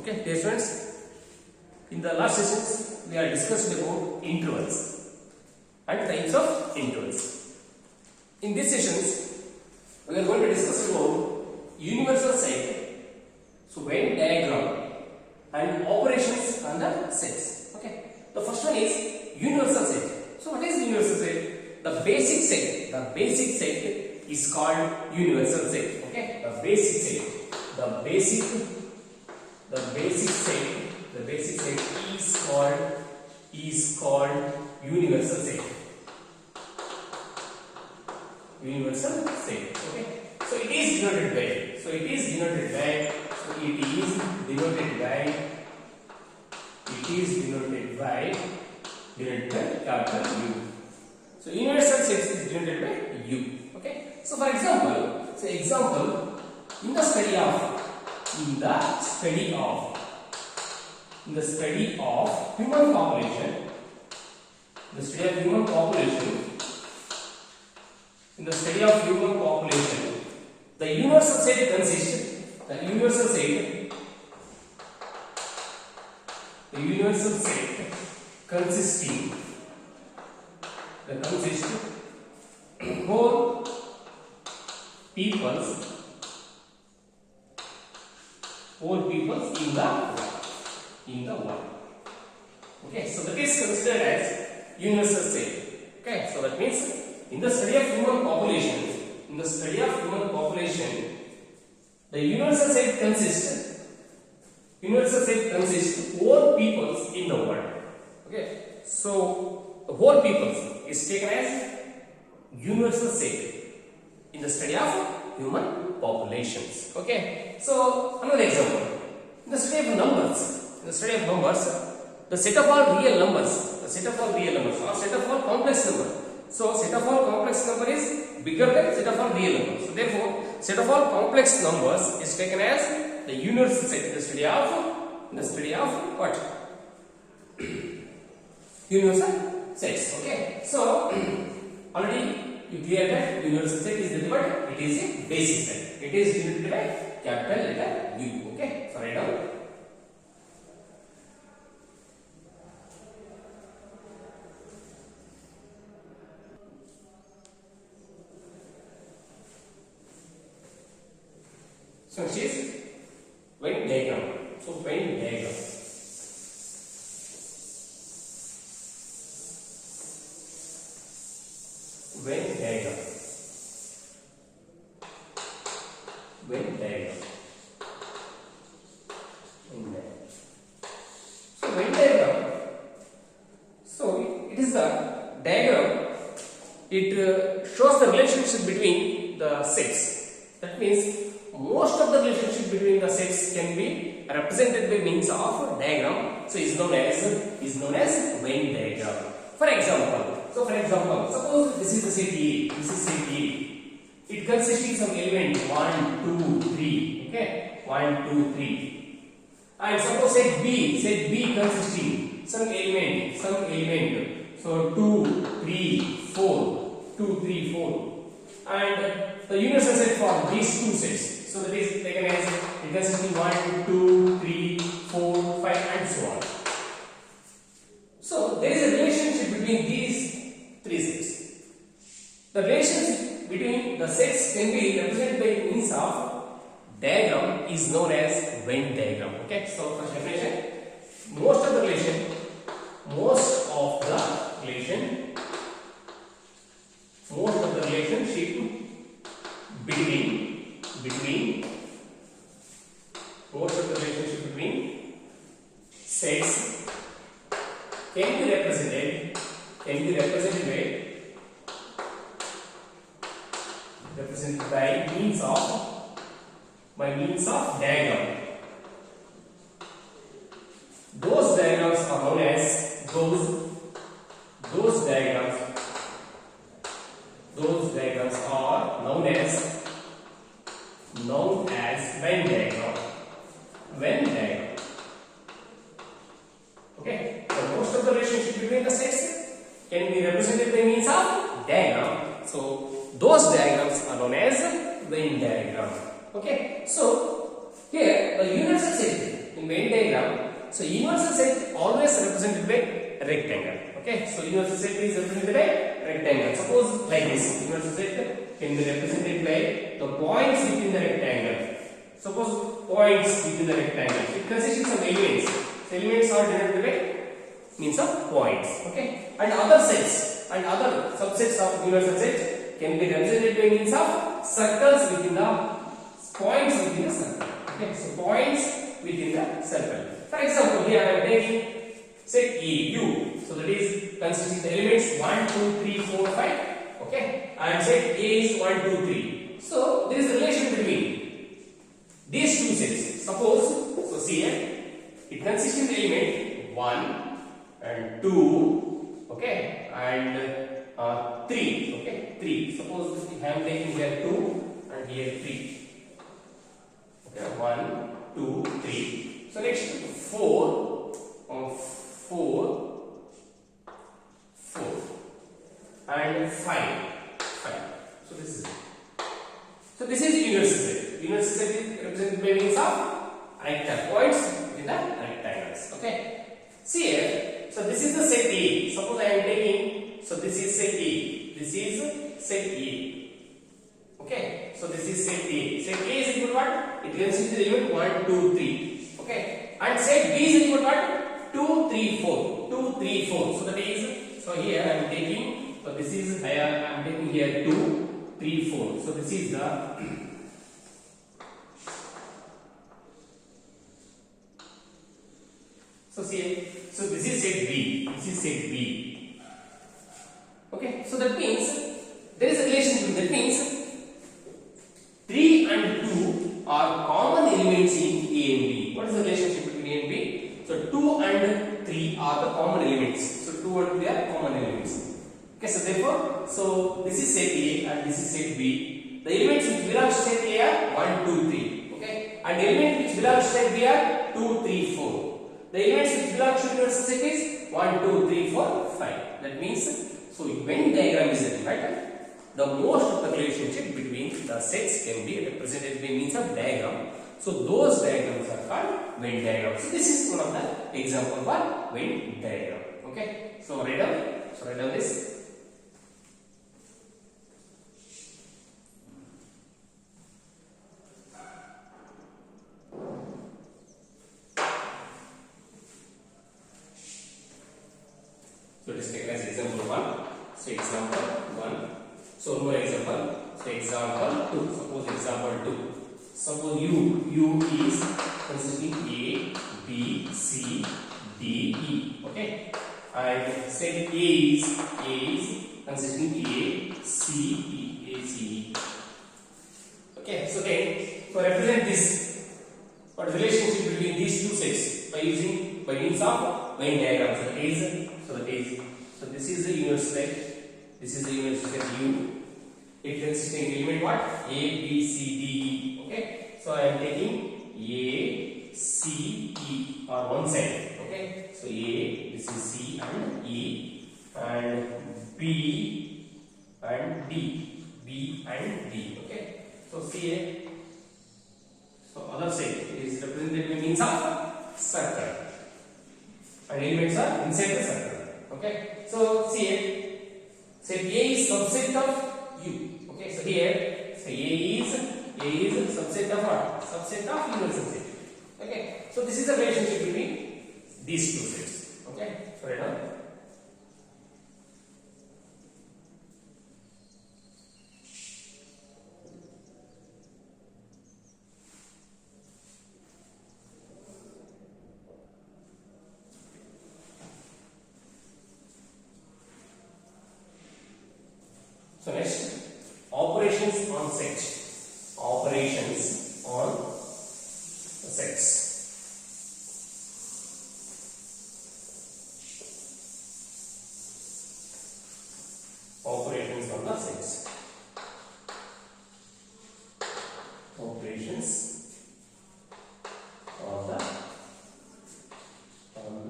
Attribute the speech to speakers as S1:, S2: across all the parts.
S1: Okay, dear students, in the last sessions we are discussed about intervals and types of intervals. In these sessions we are going to discuss about universal set, so Venn diagram and operations on the sets. Okay, the first one is universal set. So what is universal set? The basic set. The basic set is called universal set. Okay, the basic set. The basic set is called universal set. Universal set. Okay. So it is denoted by. So it is denoted by capital U. So universal set is denoted by U. Okay. So for example, in the study of human population, the universal set consisting whole peoples in the world. Okay, so that is considered as universal set. Okay, so that means in the study of human population, the universal set consists whole peoples in the world. Okay, so the whole peoples is taken as universal set in the study of human populations. Okay, so another example, in the study of numbers, the set of all real numbers, or set of all complex numbers. So set of all complex number is bigger than set of all real numbers. So therefore, set of all complex numbers is taken as the universal set in the study of what? Universal sets. Okay. So already you clear that universal set is nothing but it is a basic set. It is denoted by capital letter U. Okay. So write down. So it is Venn diagram. So Venn diagram. Venn diagram. So Venn diagram. So it is the diagram. It shows the relationship between the sets. That means most of the relationship between the sets can be represented by means of diagram. So is known as Venn diagram. For example, suppose this is the set A. It consists of some element 1, 2, 3. Okay, 1, 2, 3. And suppose set B consisting some element. So 2, 3, 4. And the universal set for these two sets. So that is taken as it consisting 1, 2, 3, 4, 5 and so on. So there is a relationship between these three sets. The relationship between the sets can be represented by means of diagram is known as Venn diagram. Okay, so first definition, most of the relationship between sets can be represented by means of diagram. Those diagrams are known as Venn diagram. Okay, so most of the relationship between the sets can be represented by means of diagram. So those diagrams are known as Venn diagram. Okay, so here the universal set in Venn diagram, so universal set always represented by rectangle. Okay, so universal set is represented by rectangle. Suppose like this, universal set can be represented by the points within the rectangle. Suppose points within the rectangle. It consists of elements. So elements are denoted by means of points. Okay, and other sets and other subsets of universal set can be represented by means of circles within the points within the circle. Okay, so points within the circle. For example, here I am taking set A, U. So that is consisting of the elements 1, 2, 3, 4, 5. Okay, and set A is 1, 2, 3. So there is a relation between these two sets. Suppose, so see here, it consists of the element 1 and 2, okay, and 3, okay, 3. Suppose I am taking here 2 and here 3. Okay, 1, 2, 3. So next 4, and 5. So this is it. So this is universal set. Universal set is represented by means of rectangle points within the rectangles. Okay. See here. So this is the set A. Suppose I am taking. So this is set A. This is set A. Okay. So this is set A. Set A is equal to what? It consists of the element 1, 2, 3. Okay. And set B is equal to what? 2, 3, 4. 2, 3, 4. So that is. So here I am taking. So this is I am taking here 2, 3, 4. So this is the so see, so this is set B. This is set B. Okay, so that means there is a relation. That means 3 and 2 are common elements in A and B. What is the relationship between A and B? So 2 and 3 are the common elements. So 2 and 3 are common elements. Okay, so therefore, so this is set A and this is set B. The elements which belong to set A are 1, 2, 3. Okay, and the element which belongs to set B are 2, 3, 4. The elements which belong to universal set is 1, 2, 3, 4, 5. That means, so Venn diagram is written, right? The most of the relationship between the sets can be represented by means of diagram. So those diagrams are called Venn diagram. So this is one of the example for Venn diagram. Okay, so write down this. So let us take as example 1. So example 1. So more example. So example 2. Suppose example 2. Suppose U is consisting A, B, C, D, E. Okay. And set A is consisting A, C, E, A, C, E. Okay. So then, so represent this. What is the relationship between these two sets by means of Venn diagram. So this is the universal set. This is the universal set U. It consists of element what? A, B, C, D, E. Okay. So I am taking A, C, E on one side. Okay. So A, this is C and E, and B and D. B and D. Okay. So C A. So other side is represented by means of circle. And elements are inside the circle. Okay, so see here, set A is subset of U. Okay, so here, so A is subset of what? Subset of universal set. Okay, so this is the relationship between these two sets. Okay, so right now. So next, operations on set. Operations on sets. Operations on the sets. Operations on the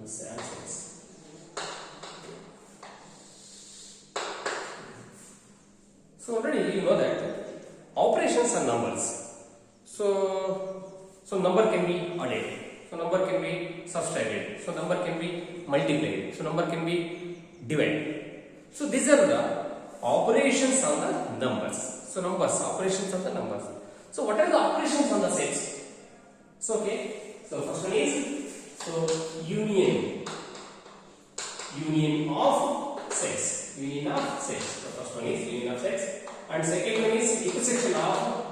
S1: sets. So already you know that operations are numbers. So number can be added. So number can be subtracted. So number can be multiplied. So number can be divided. So these are the operations on the numbers. So numbers, operations on the numbers. So what are the operations on the sets? So okay. So first one is union of sets. Union of sets. The first one is union of sets, and second one is intersection of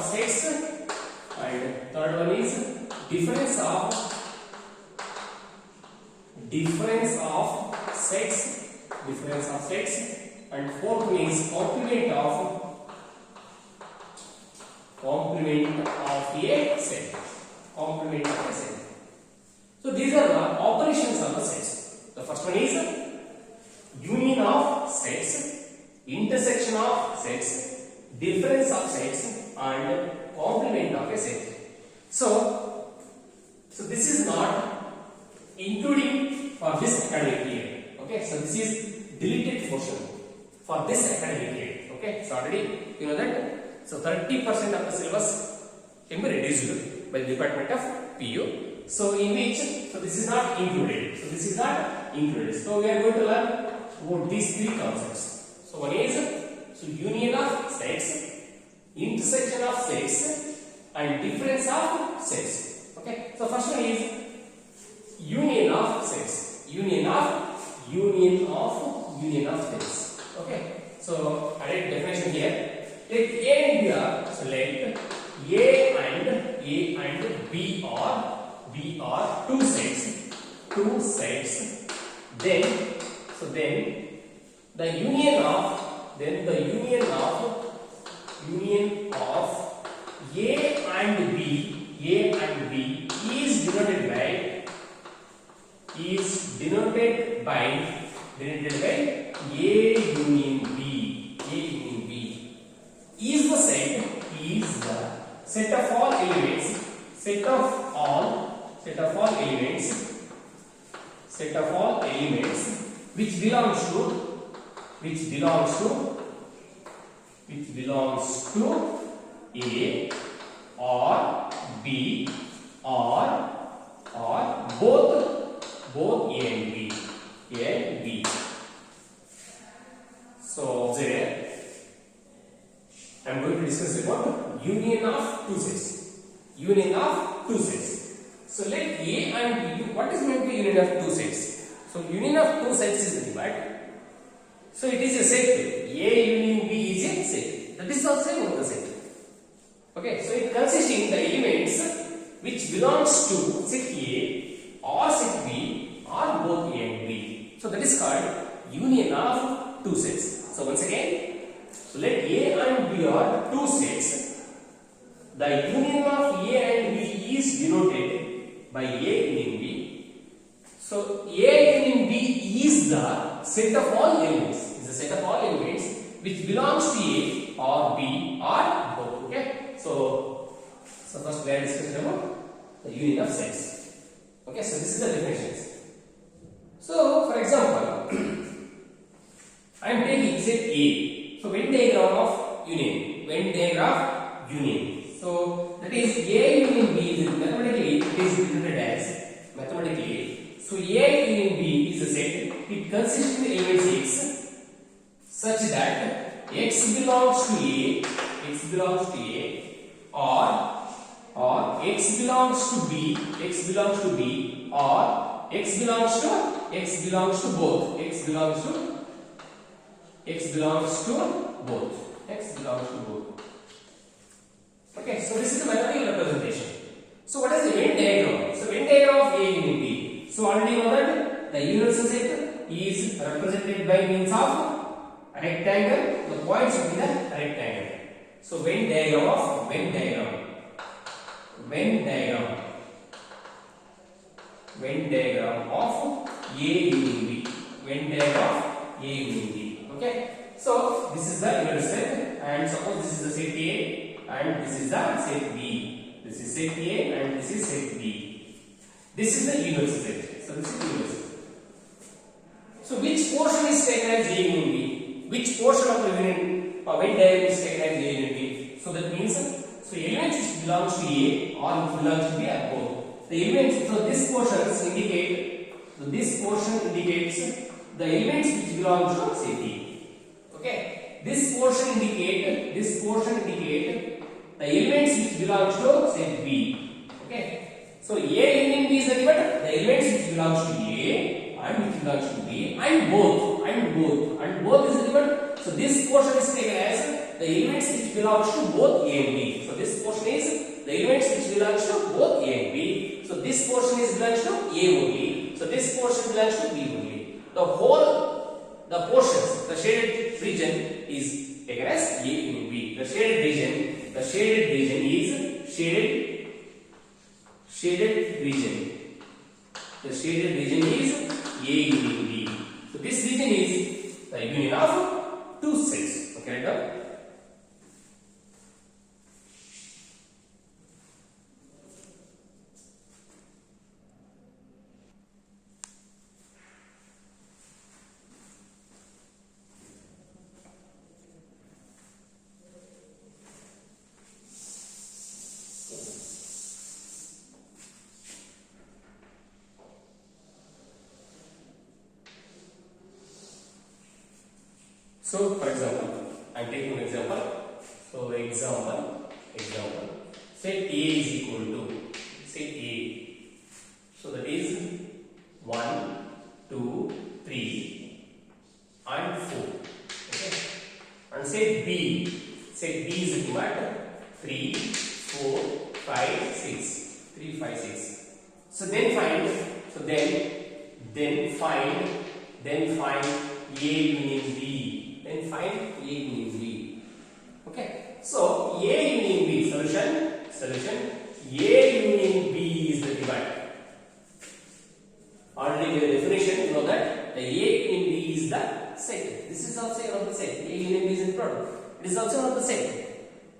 S1: sets, and third one is difference of sets, and fourth one is complement of a set. So these are the operations of the sets. The first one is union of sets, intersection of sets, difference of sets, and complement of a set. So this is not including for this academic year. Okay, so this is deleted portion for this academic year. Okay, so already you know that. So 30% of the syllabus can be reduced by the Department of PU. So in which, so this is not included. So we are going to learn about these three concepts. So one is union of sets, intersection of sets, and difference of sets. Okay. So first one is union of sets. Union of sets. Okay. So I write definition here. Let A and B are, so let A and B are two sets. Then the union of A and B is denoted by A union B. Is the set of all elements which belongs to A or B or both A and B. So there I am going to discuss about union of two sets. So let A and B. What is meant by union of two sets? So union of two sets is the divide. So it is a set. A union B is a set. That is also one of the set. Okay. So it consisting the elements which belongs to set A or set B or both A and B. So that is called union of two sets. So once again. So let A and B are two sets. The union of A and B is denoted by A union B. So A union B is the set of all elements. Which belongs to A or B or both. Okay. So first we are discussing about the union of sets. Okay. So this is the definitions. So for example, I am taking set A. So Venn diagram of union. So that is A union B is mathematically it is denoted as mathematically. So A union B is a set. It consists of the elements X such that X belongs to A or X belongs to B or X belongs to both. Okay, so this is the mathematical representation. So what is the Venn diagram? So Venn diagram of A union B. So already know that the universal set is represented by means of rectangle. The points will be the rectangle. So Venn diagram of A union B. Okay. So this is the universal set, and suppose this is the set A and this is the set B. This is set A and this is set B. This is the universal set. So this is universal. So which portion is taken as A union B? Which portion of the Venn diagram is taken as A union B? So that means elements which belongs to A or which belongs to B are both. The elements, so this portions indicate, so this portion indicates the elements which belong to say B. Okay, this portion indicate the elements which belongs to say B. Okay, so A union B is nothing but the elements which belongs to A and which belongs to B and both is nothing but, so this portion is taken as the elements which belongs to both A and B. So this portion is the elements which belongs to both A and B. So this portion is belongs to A only. So this portion belongs to B only. The portions, the shaded region is taken as A union B. The shaded region is shaded region. The shaded region is A union B. So this region is the union of two sets. Okay, right? So, for example, I am taking an example. So, example, set A is equal to, set A. So, that is 1, 2, 3 and 4. Okay. And set B is equal to 3, 4, 5, 6. 3, 5, 6. So, then find A union B. Then find A union B. Okay. So A union B solution. A union B is the divided. Already the definition you know that the A union B is the set. This is also one of the set. A union B is in product. It is also one of the set.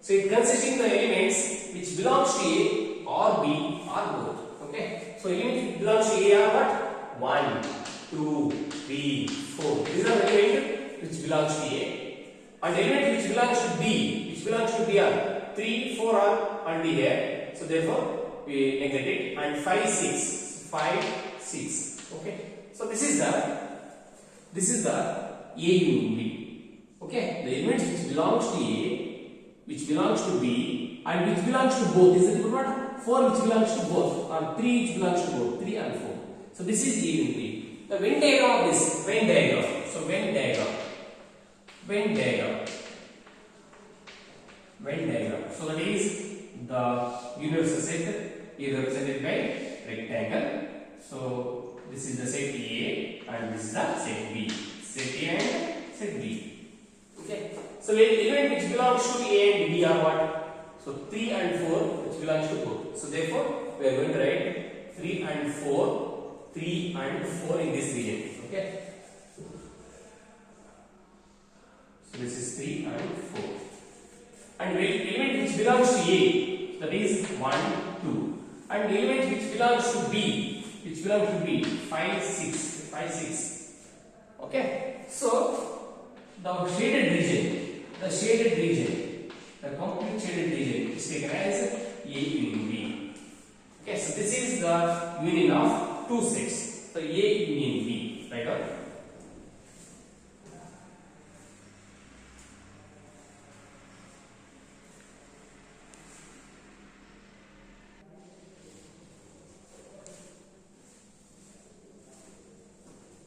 S1: So it consisting the elements which belongs to A or B or both. Okay. So elements which belongs to A are what? 1, 2, 3, 4. These are the elements which belongs to A, and element which belongs to B are 3, 4 are already there. So therefore we negate it, and 5, 6. Okay. So this is the A union B. Okay. The elements which belongs to A, which belongs to B, and which belongs to both is the what? 4 which belongs to both, or 3 which belongs to both, 3 and 4. So this is A union B. The Venn diagram of this, Venn diagram. So Venn diagram. So that is the universal set is represented by rectangle. So this is the set A and this is the set B. Set A and set B. Okay. So element which belongs to A and B are what? So 3 and 4 which belongs to both. So therefore we are going to write 3 and 4 in this region. Okay. So this is 3 and 4. And element which belongs to A, that is 1, 2. And element which belongs to B, 5, 6. Okay. So the shaded region, the complete shaded region is taken as A union B. Okay. So this is the union of two sets. So A union B, right on.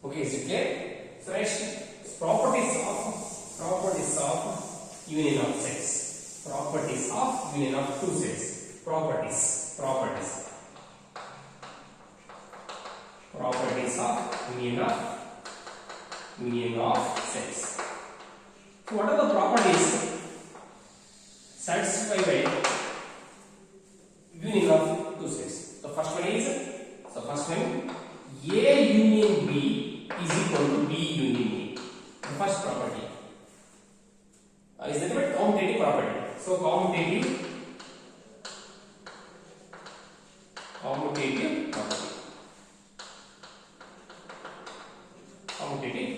S1: Okay, is it clear? So next, properties of union of sets. Properties of union of two sets. Properties of union of sets. So what are the properties satisfied by union of two sets? The first one, A union B is equal to B union A. The first property is nothing but commutative property. So commutative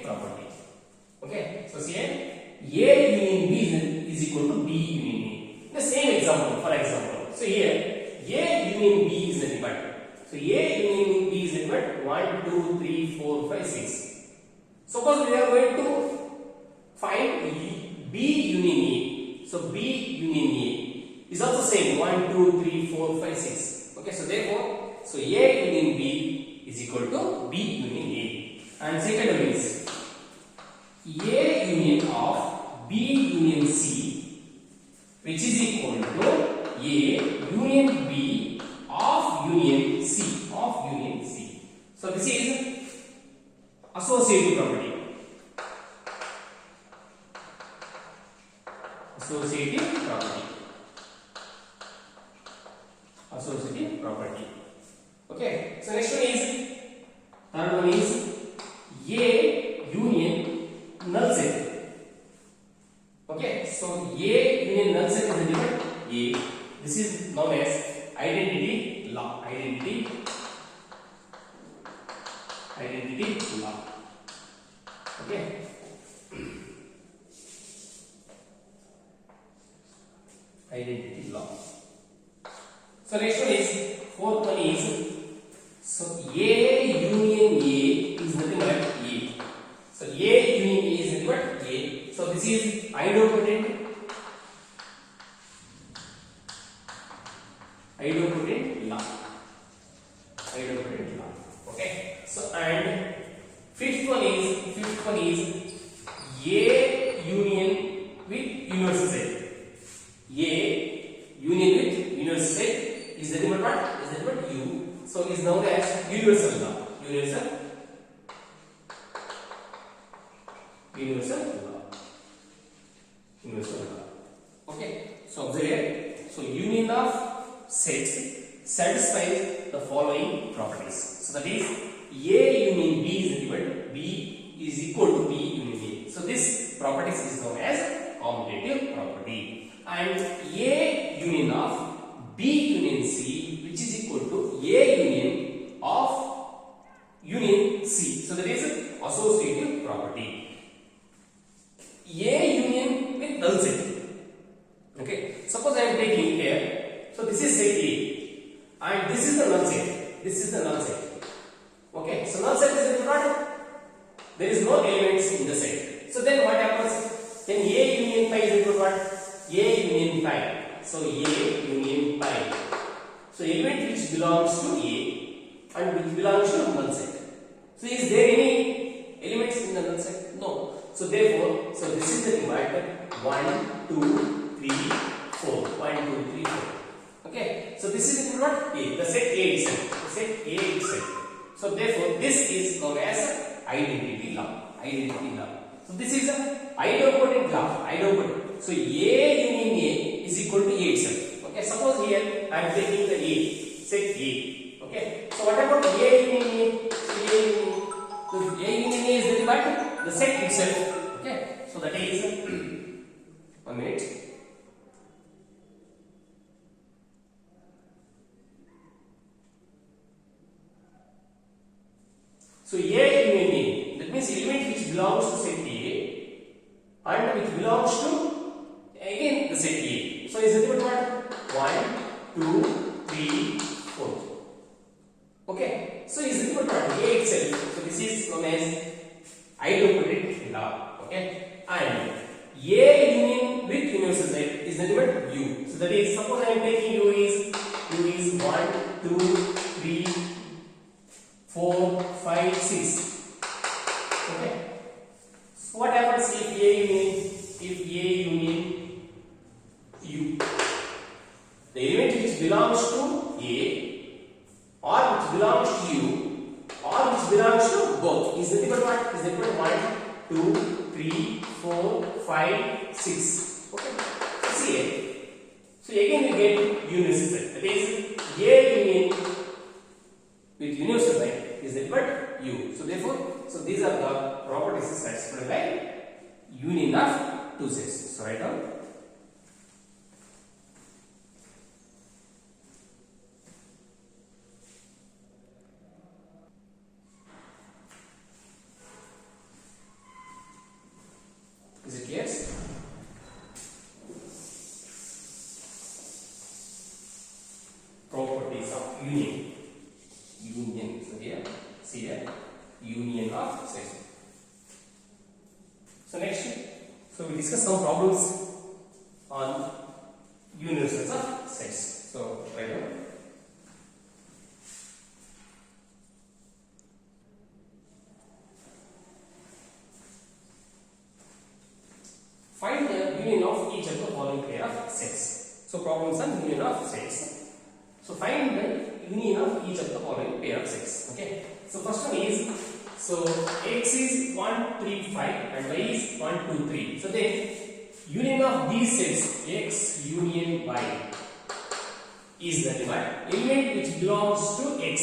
S1: property. Okay. So here A union B is equal to B union A. The same example, for example. So here A union B is nothing but. So A union B is nothing but 1, 2, 3, 4, 5, 6. Suppose we are going to find B union A. So B union A is also same 1, 2, 3, 4, 5, 6. Okay, so therefore, so A union B is equal to B union A. And second one is A union of B union C, which is equal to A union B of union C of union C. So this is associative property. Associative property. Associative property. Okay. So next one is third one is A union null set. Okay. So A union null set is nothing but A. This is known as identity law. Identity law. Okay. Identity law. So next one is fourth one is so A union A is nothing but A. So A union A is nothing but A. So this is idempotent law. Idempotent law. Okay. So and fifth one is A union with universal set. A union with universal set is nothing but what? Is nothing but U. So is known as universal law. Universal law. Okay. So observe here. So union of sets satisfies the following properties. So that is A union B is nothing but B is equal to B union A. So this properties is known as commutative property. And A union of B union C, which is equal to A union of union C. So that is associative property. A union with null set. Okay. Suppose I am taking here. So this is set A, and this is the null set. This is the null set. Okay. So null set is the product. There is no elements in the set. So then what happens? Then A union pi is equal to what? A union pi. So A union pi. So element which belongs to A and which belongs to null set. So is there any elements in the null set? No. So therefore, so this is the divider 1, 2, 3, 4. 1, 2, 3, 4. Okay. So this is what? A. The set A itself. The set A itself. So therefore, this is known as identity law. Identity law. So this is a idempotent law. Idempotent. So A union A is equal to A itself. Okay. Suppose here I am taking the A. Set A. Okay. So what about A union A? So A union A is nothing but the set itself. Okay. So that is 1 minute. So A union A, that means element which belongs to set A and which belongs to again the set A. So is nothing but what? 1, 2, 3, 4. Okay. So is nothing but what? A itself. So this is known as idempotent law. Okay. And A union with universal set is nothing but U. So that is, suppose I am taking U is 1, 2, 3, 4, 5, 6. Okay. So what happens if A union U? The element which belongs to A or which belongs to U or which belongs to both is nothing but what? Is nothing but 1, 2, 3, 4, 5, 6. Okay. So see here. So again we get universal set. That is A union with universal set is nothing but U. So therefore, so these are the properties satisfied by union of two sets. So write down. Is it clear? So next, so we discuss some problems on universals of sets. So right now, find the union of each of the following pair of sets. So problems on union of sets. So find the union of each of the following pair of sets. Okay. So first one is, so x is 1, 3, 5 and y is 1, 2, 3. So then union of these sets x union y is the element which belongs to x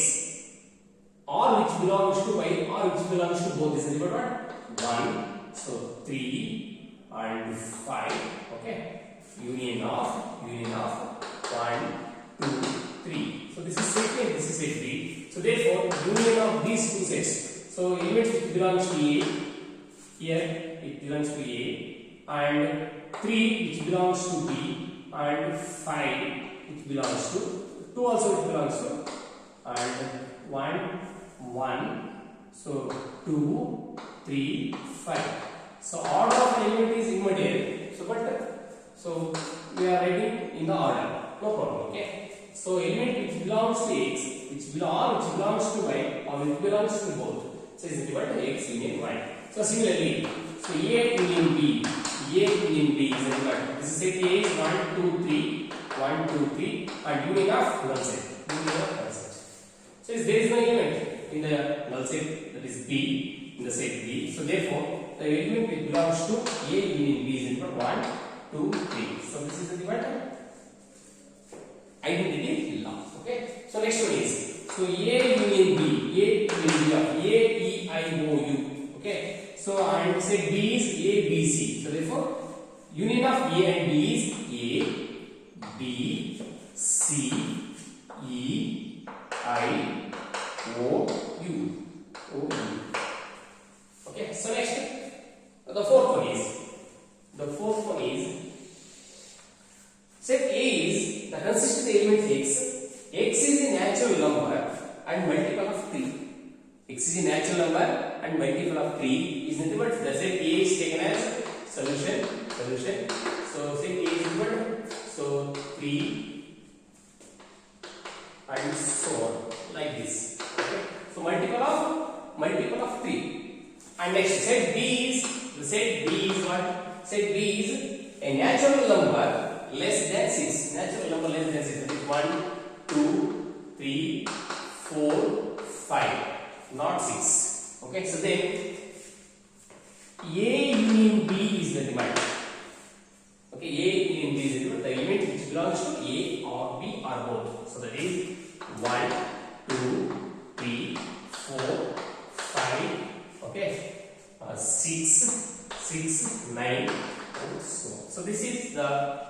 S1: or which belongs to y or which belongs to both is the what? 1. So 3 and 5. Okay. Union of 1, 2, 3. So this is set A and this is set B. So therefore union of these two sets. So element which belongs to A, here it belongs to A, and 3 which belongs to B, and 5 which belongs to 2 also which belongs to, and 1, so 2, 3, 5. So order of an element is immaterial. So we are writing in the order, no problem. Okay. So element which belongs to x, which belongs to y, or which belongs to both. So is equal to x union y. So similarly, so A union B is equal to, this is set A is 1, 2, 3, 1, 2, 3, and union of null set. So there is no element in the null set, that is B, in the set B. So therefore, the element which belongs to A union B is equal to 1, 2, 3. So this is the identity law. Okay. So next one is, so A union B of A, E, I, O, U. Okay. So and say B is A, B, C. So therefore, union of A and B is A, B, C, E, I, O, U. Okay. So next, the fourth one is, set A is the consistent element x. X is a natural number and multiple of 3. X is a natural number and multiple of 3 is nothing but the set A is taken as solution. So set A is equal to, so 3 and so on, like this. Okay. So multiple of 3. And next set B is what? Set B is a natural number less than 6. Natural number less than 6. That is 1, 2, 3, 4, 5. Not 6. Okay. So then A union B is the demand. Okay. A union B is the element which belongs to A or B or both. So that is 1, 2, 3, 4, 5. Okay. 6, 9, and so on. So this is the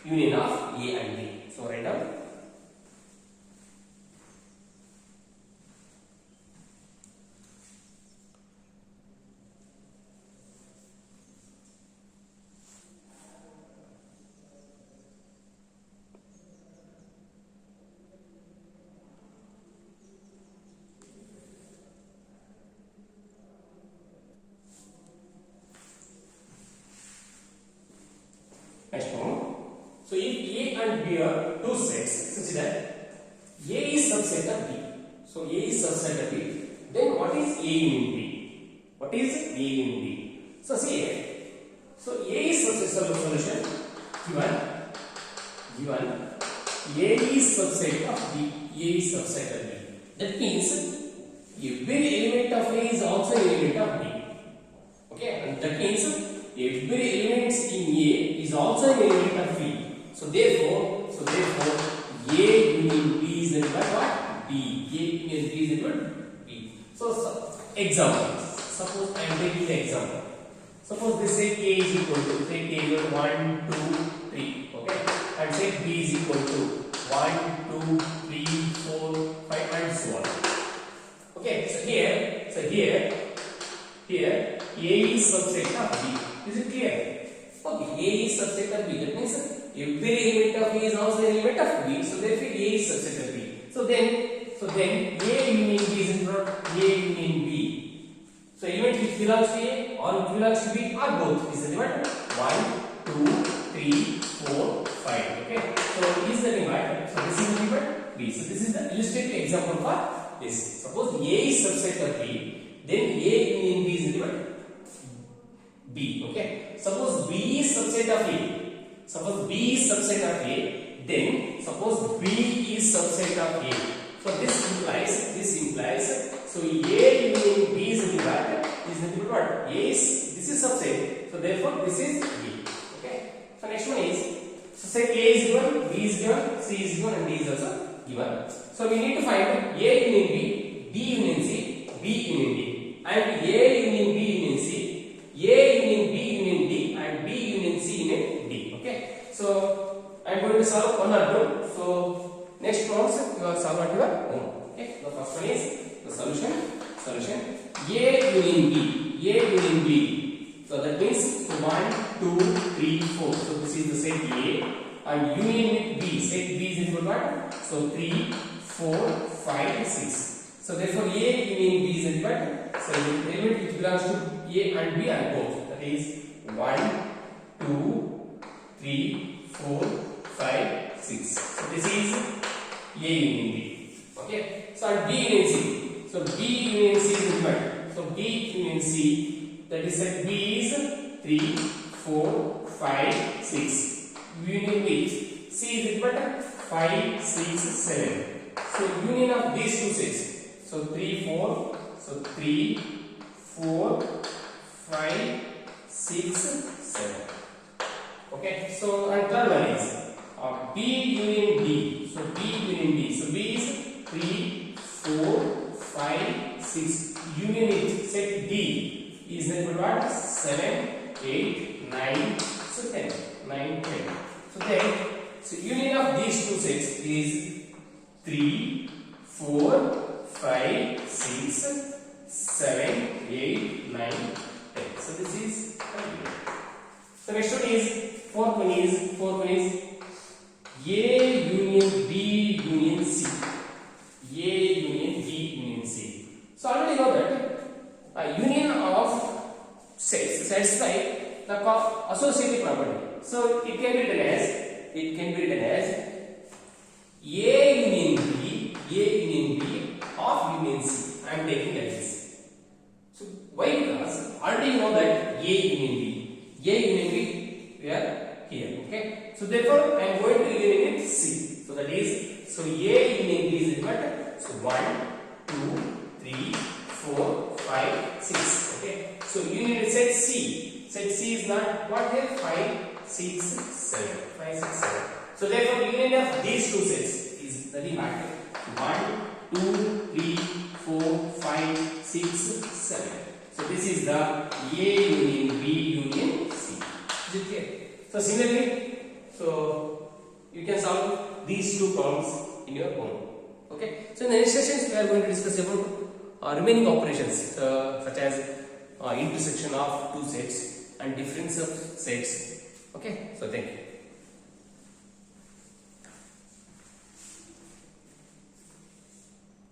S1: union of A and B. So write down. Next one. So if A and B are two sets, such that A is subset of B. So A is subset of B. Then what is A union B? What is A union B? So see here. So A is subset of solution. Given A is subset of B. A is subset of B. That means every element of A is also an element of B. Okay, and that means every element in A is also an element of B. So therefore, A union B is equal to what? B. A union B is equal to B. So example. Suppose I am taking the example. Suppose this set A is equal to, set A is equal to 1, 2, 3. Okay, and set B is equal to 1, 2, 3, 4, 5, and so on. Okay, so here A is subset of B. Is it clear? Okay, A is subset of B. That means every element of A is also an element of B. So therefore A is subset of B. So then A union B is equal to A union B. So element which belongs to A all it belongs to B or both. Is nothing but 1, 2, 3, 4, 5. Okay. So is nothing but, so this is nothing but B. So this is the illustrative example for this. Suppose A is subset of B, then A union B is nothing but B. Okay. Suppose B is subset of A. Suppose B is subset of A, then suppose B is subset of A. So this implies so A union B is nothing but what? A is, this is subset. So therefore this is B. Okay. So next one is, so say A is given, B is given, C is given, and D is also given. So we need to find A union B, B union C, B union D, and A union B union C, A union B union D, and B union C union D. Okay. So I am going to solve one or two. So next problems you are solve at your home. Okay. The first one is the solution. A union B, A union B. So that means 1, 2, 3, 4. So this is the set A, and union with B. Set B is equal to what? So 3, 4, 5, 6. So therefore A union B is equal to, so the element which belongs to A and B are both. That is 1, 2, 3, 4, 5, 6. So this is A union B. Okay. So and B union C. So B union C is equal. So B union C, that is set B is 3, 4, 5, 6. Union with C is equal to 5, 6, 7. So union of these two sets. So 3, 4. So 3, 4, 5, 6, 7. Okay. So and third one is B union D. So B union D. So B is 3, 4, 5, 6. Union with set D is equal to what? 7, 8, 9, so 10. 9, 10. So then, so union of these two sets is 3, 4, 5, 6, 7, 8, 9, 10. So this is complete. So next one is fourth one is A union B union C. A union B union C. So already know that a union of sets satisfy the associative property. So it can be written as A union B of union C. I am taking like this. So why? Because already know that A union B we are here. Okay. So therefore I am going to union with C. So that is, so A union B is equal to, so 1, 2, 3, 4, 5, 6. Okay. So union with set C. Set C is not what here? 5, 6, 7. 5, 6, 7. So therefore union of these two sets is nothing but 1, 2, 3, 4, 5, 6, 7. So this is the A union B union C. Is it clear? So similarly, so you can solve these two problems in your home. Okay. So in the next sessions we are going to discuss about remaining operations such as intersection of two sets and difference of sets. Okay. So thank you.